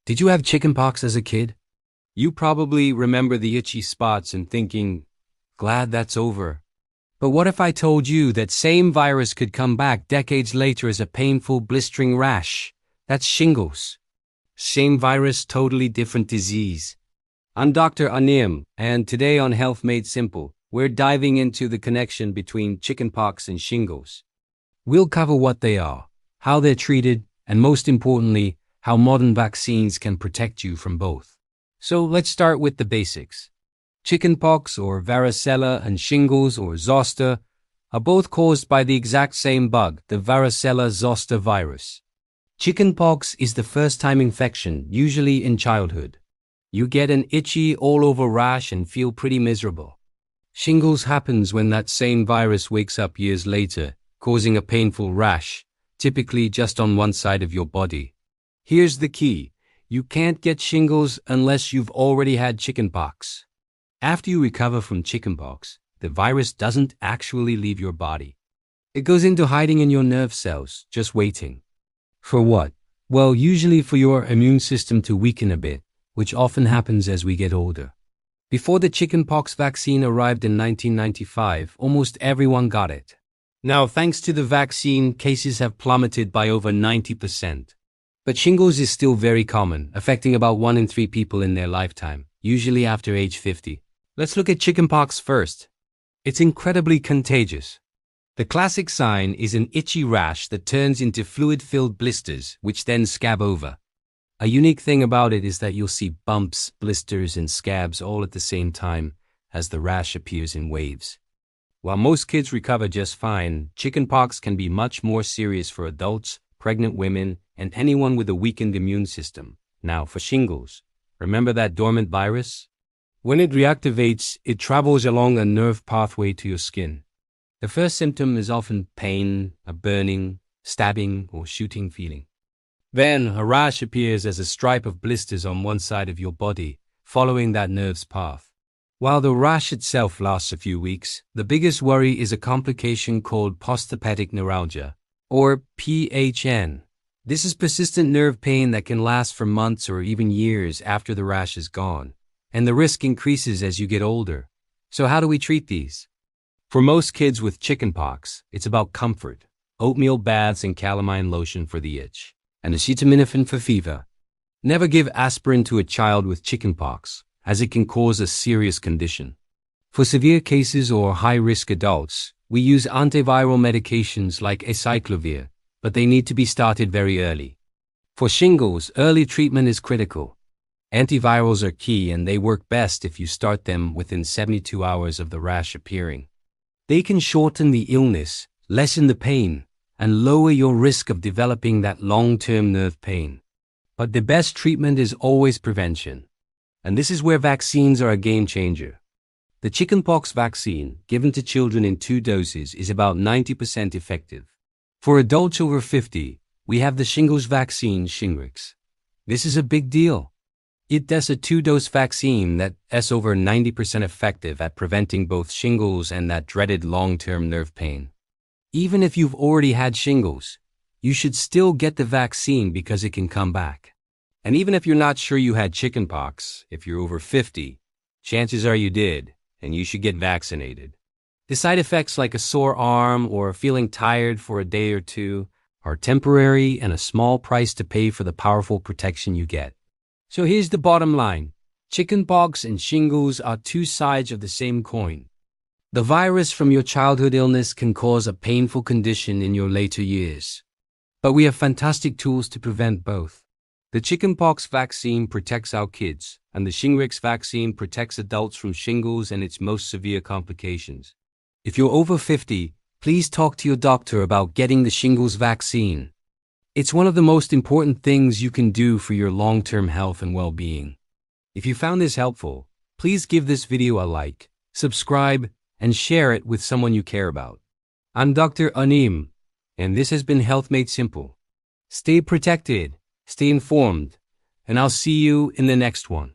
Did you have chickenpox as a kid? You probably remember the itchy spots and thinking, glad that's over. But what if I told you that same virus could come back decades later as a painful, blistering rash? That's shingles. Same virus, totally different disease. I'm Dr. Anim, and today on Health Made Simple, we're diving into the connection between chickenpox and shingles. We'll cover what they are, how they're treated, and most importantly, how modern vaccines can protect you from both. So let's start with the basics. Chickenpox or varicella and shingles or zoster are both caused by the exact same bug, the varicella zoster virus. Chickenpox is the first-time infection, usually in childhood. You get an itchy, all-over rash and feel pretty miserable. Shingles happens when that same virus wakes up years later, causing a painful rash, typically just on one side of your body. Here's the key. You can't get shingles unless you've already had chickenpox. After you recover from chickenpox, the virus doesn't actually leave your body. It goes into hiding in your nerve cells, just waiting. For what? Well, usually for your immune system to weaken a bit, which often happens as we get older. Before the chickenpox vaccine arrived in 1995, almost everyone got it. Now, thanks to the vaccine, cases have plummeted by over 90%. But shingles is still very common, affecting about 1 in 3 people in their lifetime, usually after age 50. Let's look at chickenpox first. It's incredibly contagious. The classic sign is an itchy rash that turns into fluid-filled blisters, which then scab over. A unique thing about it is that you'll see bumps, blisters, and scabs all at the same time as the rash appears in waves. While most kids recover just fine, chickenpox can be much more serious for adults, pregnant women, and anyone with a weakened immune system. Now, for shingles, remember that dormant virus? When it reactivates, it travels along a nerve pathway to your skin. The first symptom is often pain, a burning, stabbing, or shooting feeling. Then, a rash appears as a stripe of blisters on one side of your body, following that nerve's path. While the rash itself lasts a few weeks, the biggest worry is a complication called postherpetic neuralgia, or PHN. This is persistent nerve pain that can last for months or even years after the rash is gone, and the risk increases as you get older. So how do we treat these? For most kids with chickenpox, it's about comfort, oatmeal baths and calamine lotion for the itch, and acetaminophen for fever. Never give aspirin to a child with chickenpox, as it can cause a serious condition. For severe cases or high-risk adults, we use antiviral medications like acyclovir, but they need to be started very early. For shingles, early treatment is critical. Antivirals are key and they work best if you start them within 72 hours of the rash appearing. They can shorten the illness, lessen the pain, and lower your risk of developing that long-term nerve pain. But the best treatment is always prevention. And this is where vaccines are a game changer. The chickenpox vaccine, given to children in 2 doses, is about 90% effective. For adults over 50, we have the shingles vaccine, Shingrix. This is a big deal. It's a 2-dose vaccine that's over 90% effective at preventing both shingles and that dreaded long-term nerve pain. Even if you've already had shingles, you should still get the vaccine because it can come back. And even if you're not sure you had chickenpox, if you're over 50, chances are you did, and you should get vaccinated. The side effects like a sore arm or feeling tired for a day or two are temporary and a small price to pay for the powerful protection you get. So here's the bottom line. Chickenpox and shingles are 2 sides of the same coin. The virus from your childhood illness can cause a painful condition in your later years. But we have fantastic tools to prevent both. The chickenpox vaccine protects our kids, and the Shingrix vaccine protects adults from shingles and its most severe complications. If you're over 50, please talk to your doctor about getting the shingles vaccine. It's one of the most important things you can do for your long-term health and well-being. If you found this helpful, please give this video a like, subscribe, and share it with someone you care about. I'm Dr. Anim, and this has been Health Made Simple. Stay protected, stay informed, and I'll see you in the next one.